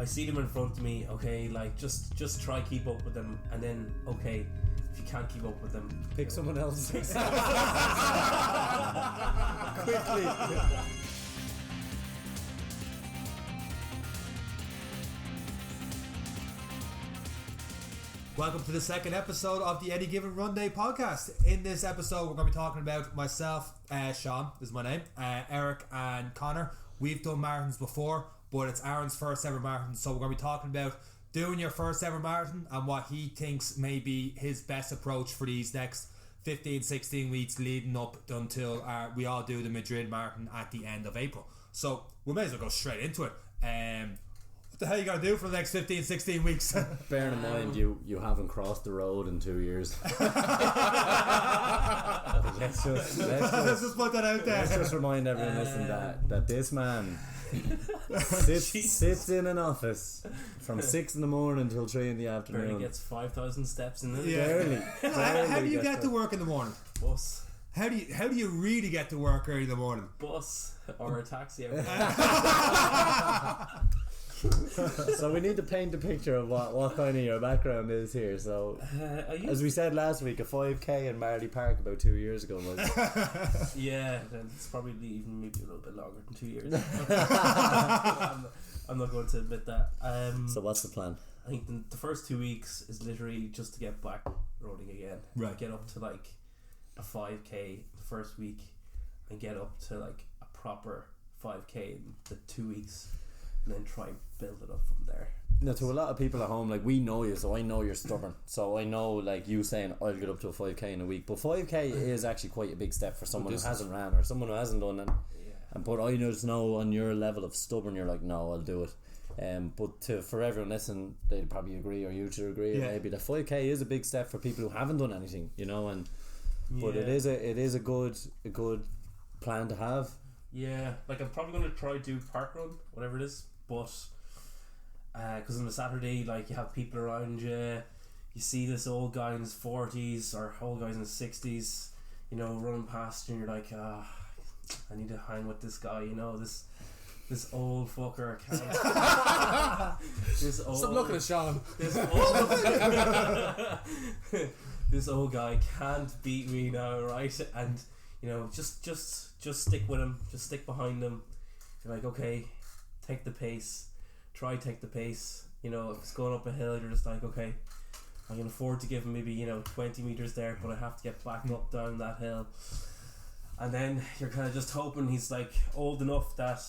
I see them in front of me. Okay, like just try keep up with them, and then okay, if you can't keep up with them, pick someone else. Quickly. Welcome to the second episode of the Any Given Runday podcast. In this episode, we're going to be talking about myself, Sean is my name, Eric and Connor. We've done marathons before, but it's Aaron's first ever marathon, so we're going to be talking about doing your first ever marathon and what he thinks may be his best approach for these next 15-16 weeks leading up until we all do the Madrid marathon at the end of April. So we may as well go straight into it. What the hell are you going to do for the next 15-16 weeks? Bearing in mind you haven't crossed the road in 2 years. let's just put that out there. Let's just remind everyone listening that this man sits in an office from 6 in the morning until 3 in the afternoon. Barely gets 5,000 steps in the day. Barely. How do you get to work in the morning? Bus. How do you really get to work early in the morning? Bus or a taxi. So we need to paint a picture of what kind of your background is here. So as we said last week, a 5k in Marley Park about 2 years ago was yeah, it's probably even maybe a little bit longer than 2 years. I'm not going to admit that. So what's the plan? I think the first 2 weeks is literally just to get back running again. Right. Get up to like a 5k the first week and get up to like a proper 5k in the 2 weeks. And then try and build it up from there. Now, to a lot of people at home, like, we know you, so I know you're stubborn. So I know, like, you saying I'll get up to a 5k in a week, but 5k is actually quite a big step for someone who hasn't ran or someone who hasn't done it. But I just know on your level of stubborn, you're like, no, I'll do it. But for everyone listening, they'd probably agree, or you two agree, maybe the 5k is a big step for people who haven't done anything, you know. But it is a good plan to have. Yeah, like I'm probably going to try do park run, whatever it is. But because on a Saturday, like, you have people around you, you see this old guy in his 40s or old guys in his 60s, you know, running past you, and you're like, I need to hang with this guy, you know, this old fucker can't. Stop looking at Sean. This old guy can't beat me now, right? And you know, just stick with him, just stick behind him. You're like, okay, take the pace, take the pace. You know, if it's going up a hill, you're just like, okay, I can afford to give him maybe, 20 meters there, but I have to get back up down that hill. And then you're kind of just hoping he's like old enough that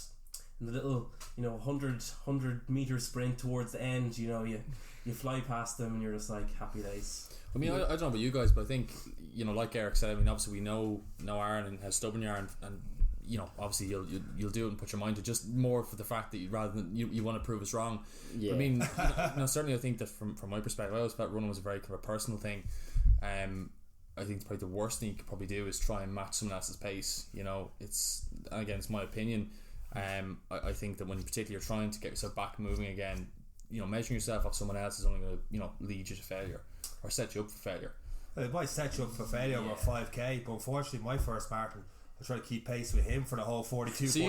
in the little 100 meter sprint towards the end, you fly past them and you're just like, happy days. I mean, I don't know about you guys, but I think, like Eric said, I mean, obviously we know Aaron and how stubborn you are, and obviously you'll do it and put your mind to just more for the fact that rather than you want to prove us wrong. Yeah. But I mean, certainly I think that from my perspective, I always felt running was a very kind of a personal thing. I think probably the worst thing you could probably do is try and match someone else's pace. It's my opinion. I think that when particularly you're trying to get yourself back moving again, measuring yourself off someone else is only going to lead you to failure or set you up for failure. It might set you up for failure over 5k, but unfortunately my first marathon, I tried to keep pace with him for the whole 42.2. So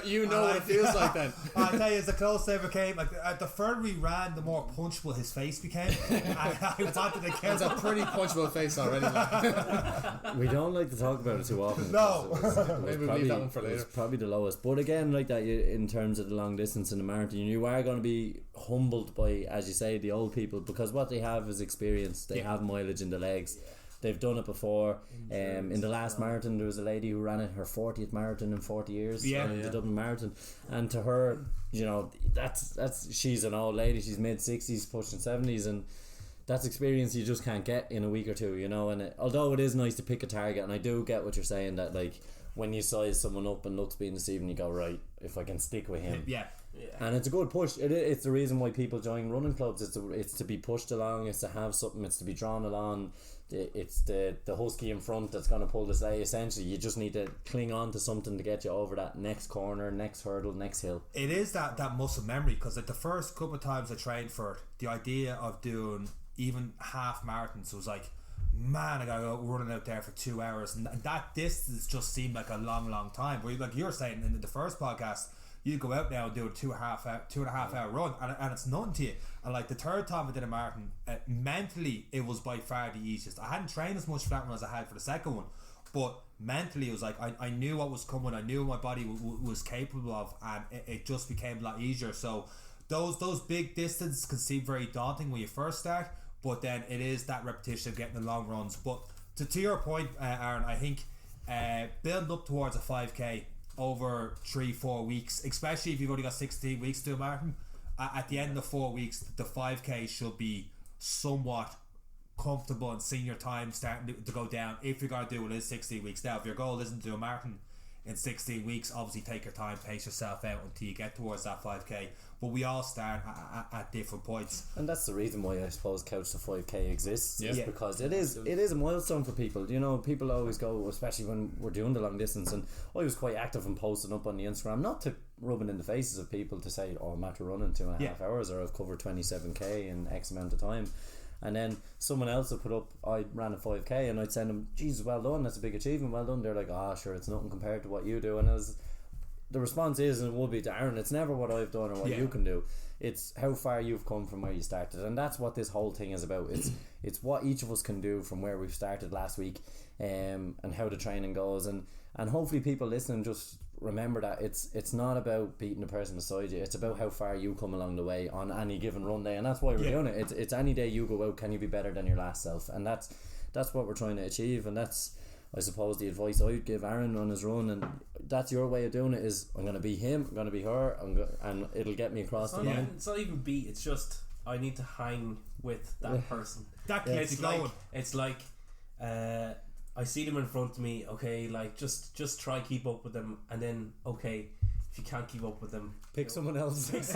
you know what it feels like then. I tell you, it's the closest I ever came. Like, the further we ran, the more punchable his face became. I wanted to kill him. It's a pretty punchable face already. We don't like to talk about it too often. No. Maybe we'll leave that one for later. It's probably the lowest. But again, like that, in terms of the long distance in the marathon, you are going to be humbled by, as you say, the old people, because what they have is experience. They have mileage in the legs. They've done it before. In the last marathon, there was a lady who ran her 40th marathon in 40 years. The Dublin Marathon, and to her, that's she's an old lady. She's mid-60s, pushing 70s, and that's experience you just can't get in a week or two. And although it is nice to pick a target, and I do get what you're saying, that like when you size someone up and looks being deceiving, you go, right, if I can stick with him. And it's a good push. It's the reason why people join running clubs. It's to be pushed along. It's to have something. It's to be drawn along. It's the husky in front that's going to pull the sleigh. Essentially, you just need to cling on to something to get you over that next corner, next hurdle, next hill. It is that muscle memory, because like the first couple of times I trained for it, the idea of doing even half marathons was like, man, I gotta go running out there for 2 hours, and that distance just seemed like a long time. Where like you were saying in the first podcast, you go out now and do a 2.5 hour run, and it's nothing to you. And like the third time I did a marathon, mentally it was by far the easiest. I hadn't trained as much for that one as I had for the second one, but mentally it was like I knew what was coming, I knew what my body was capable of, and it just became a lot easier. So those big distances can seem very daunting when you first start, but then it is that repetition of getting the long runs. But to your point, Aaron, I think building up towards a 5k over 3-4 weeks, especially if you've only got 16 weeks to do a marathon, at the end of 4 weeks the 5k should be somewhat comfortable and seeing your time starting to go down if you're going to do it in 16 weeks. Now if your goal isn't to do a marathon in 16 weeks, obviously take your time, pace yourself out until you get towards that 5k, but we all start at different points, and that's the reason why I suppose Couch to 5k exists. Yeah. Is because it is a milestone for people. You know, people always go, especially when we're doing the long distance, and I was quite active and posting up on the Instagram, not to rub it in the faces of people to say, oh, I'm after running 2.5 hours, or I've covered 27k in X amount of time. And then someone else would put up, I ran a 5k, and I'd send them, Jesus, well done, that's a big achievement, well done. They're like, sure, it's nothing compared to what you do. And the response is, and it would be to Aaron, it's never what I've done or what you can do, it's how far you've come from where you started. And that's what this whole thing is about. It's what each of us can do from where we've started last week, and how the training goes, and hopefully people listening just remember that it's not about beating the person beside you, it's about how far you come along the way on any given run day. And that's why we're doing it. It's any day you go out, can you be better than your last self? And that's what we're trying to achieve. And that's, I suppose, the advice I would give Aaron on his run, and that's your way of doing it, is I'm going to be him, I'm going to be her, and it'll get me across the line. It's not even beat, it's just I need to hang with that person. That keeps you going. It's like I see them in front of me, okay, like just try keep up with them, and then okay, if you can't keep up with them, Pick someone else. Quickly,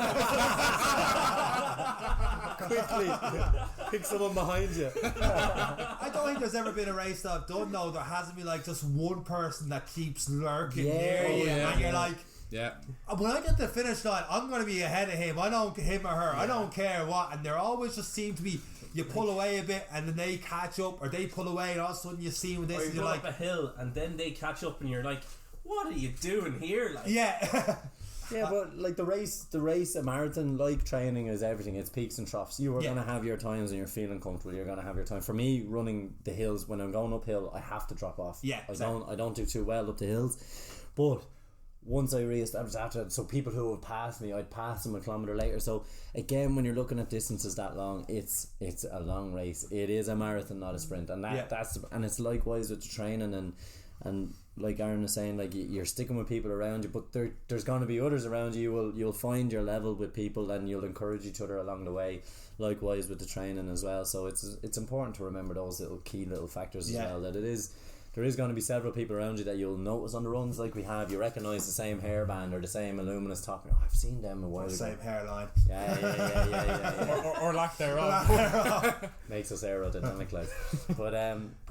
pick someone behind you. I don't think there's ever been a race that I've done though there hasn't been like just one person that keeps lurking near you, and you're like, when I get to the finish line, I'm going to be ahead of him. Him or her. I don't care what. And there always just seem to be, you pull away a bit and then they catch up, or they pull away and all of a sudden you see with this, or and you you're go like, up a hill and then they catch up and you're like, what are you doing here? Like, yeah. Yeah, but like the race, a marathon, like training, is everything. It's peaks and troughs. You are going to have your times and you're feeling comfortable. You're going to have your time. For me, running the hills, when I'm going uphill, I have to drop off. Yeah, I don't do too well up the hills, but once I re-established after that, so people who have passed me, I'd pass them a kilometre later. So again, when you're looking at distances that long, it's a long race. It is a marathon, not a sprint, and and it's likewise with the training, and like Aaron is saying, like you're sticking with people around you, but there's going to be others around you. You'll find your level with people, and you'll encourage each other along the way. Likewise with the training as well. So it's important to remember those key little factors as well. That there is going to be several people around you that you'll notice on the runs, like we have. You recognise the same hairband or the same illuminous top. Oh, I've seen them a while ago. Same hairline. Yeah. or lack thereof. Makes us aerodynamic, like. But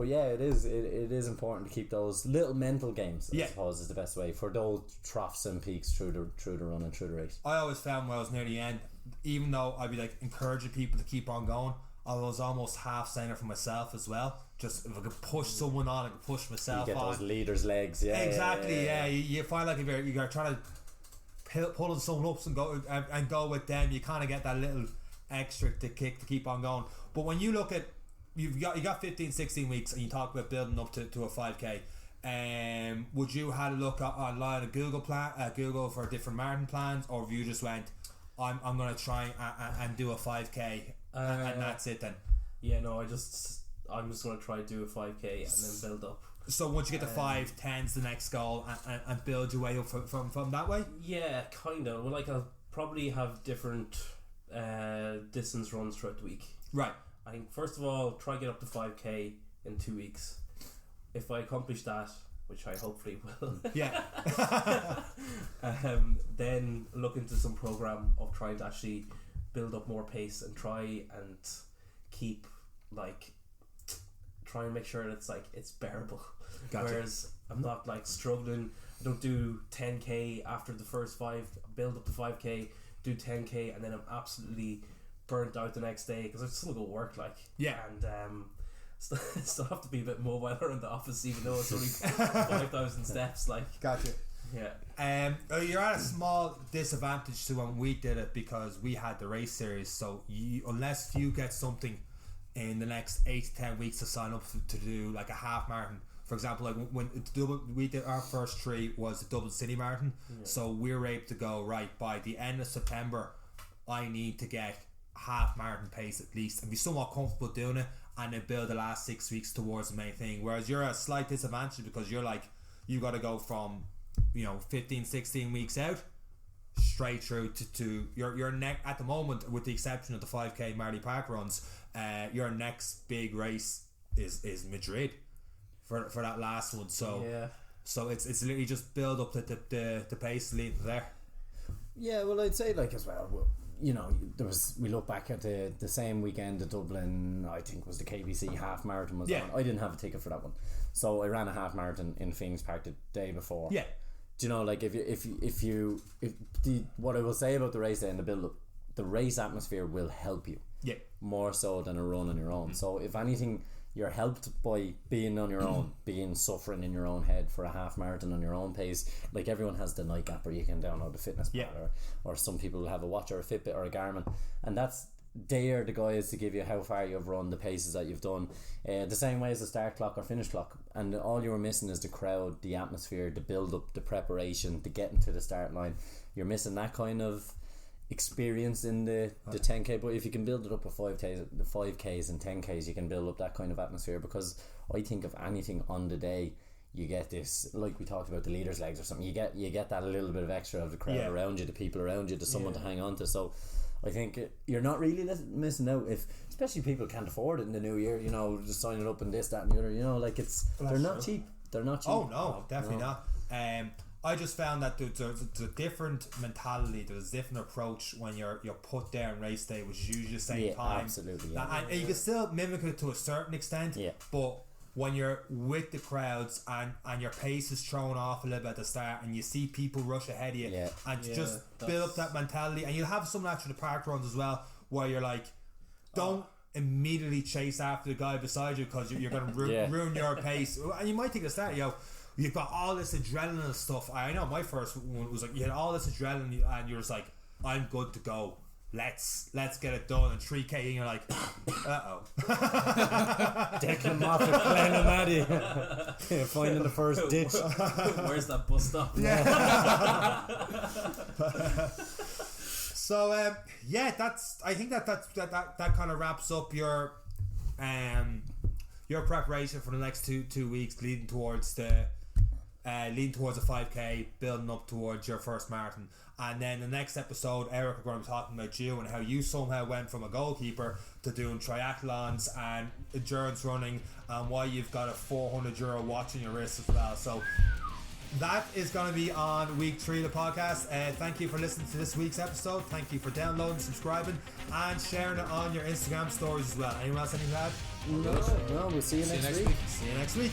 yeah, it is important to keep those little mental games. I suppose is the best way for those troughs and peaks through the run and through the race. I always found when I was near the end, even though I'd be like encouraging people to keep on going, I was almost half saying it for myself as well. Just if I could push someone on, I could push myself you get on. Those leaders' legs, exactly. You find like if you're trying to pulling someone up and go with them, you kind of get that little extra to keep on going. But when you look at you got 15, 16 weeks, and you talk about building up to a 5k. Would you have a look online at Google for different marathon plans, or have you just went, I'm going to try and do a 5k and that's it then? Yeah, no, I'm just going to try to do a 5k and then build up. So once you get to 5, 10's the next goal, and build your way up from that way? Yeah, kind of. Well, like I'll probably have different distance runs throughout the week. Right. I think first of all, try get up to 5k in 2 weeks. If I accomplish that, which I hopefully will, then look into some program of trying to actually build up more pace and try and keep try and make sure that it's bearable. Gotcha. Whereas I'm not struggling. I don't do 10k after the first 5, build up to 5k, do 10k, and then I'm absolutely burnt out the next day because I still go work and still have to be a bit mobile around the office, even though it's only 5,000 steps. Gotcha. You're at a small disadvantage to when we did it because we had the race series. So unless you get something in the next 8 to 10 weeks to sign up to do like a half marathon, for example, like when we did our first 3 was the Dublin City Marathon. So we're able to go right by the end of September. I need to get half marathon pace at least and be somewhat comfortable doing it, and then build the last 6 weeks towards the main thing. Whereas you're at a slight disadvantage because you're like, you got to go from 15, 16 weeks out straight through to your neck at the moment, with the exception of the 5k Marley Park runs. Your next big race is Madrid for that last one. So it's literally just build up the pace lead there. Yeah, well, I'd say like as well, we look back at the same weekend at Dublin, I think was the KBC half marathon was on. I didn't have a ticket for that one, so I ran a half marathon in Phoenix Park the day before. Do you know, like what I will say about the race day and the build up, the race atmosphere will help you more so than a run on your own. So if anything, you're helped by being on your own, being suffering in your own head for a half marathon on your own pace. Like everyone has the Nike app, or you can download the fitness pal, or some people will have a watch or a Fitbit or a Garmin, and they are the guys to give you how far you've run, the paces that you've done, the same way as the start clock or finish clock. And all you were missing is the crowd, the atmosphere, the build up, the preparation, the getting to the start line. You're missing that kind of experience in the 10k, but if you can build it up with 5ks and 10ks, you can build up that kind of atmosphere. Because I think of anything on the day, you get this, like we talked about the leaders' legs or something, you get that a little bit of extra of the crowd around you, the people around you, there's someone to hang on to. So I think you're not really missing out, if especially people can't afford it in the new year, just signing up and this, that and the other, like they're not cheap. Oh no, definitely not. I just found that there's a different mentality, there's a different approach when you're put there on race day, which is usually the same time. Absolutely. And you can still mimic it to a certain extent, but when you're with the crowds and your pace is thrown off a little bit at the start, and you see people rush ahead of you, and you just build up that mentality, and you'll have some after the park runs as well, where you're like, don't immediately chase after the guy beside you, because you're going to ruin your pace. And you might think at the start, you've got all this adrenaline and stuff. I know my first one was like, you had all this adrenaline and you're just like, I'm good to go, let's get it done. And 3k and you're like, Declan Moffat playing a Maddie finding the first ditch. Where's that bus stop? So I think that kind of wraps up your preparation for the next two weeks, leading towards a 5k, building up towards your first marathon. And then the next episode, Eric, we're going to be talking about you and how you somehow went from a goalkeeper to doing triathlons and endurance running, and why you've got a €400 watch on your wrist as well. So that is going to be on week 3 of the podcast. Thank you for listening to this week's episode. Thank you for downloading, subscribing, and sharing it on your Instagram stories as well. Anyone else anything to add? No, we'll see you next week. See you next week.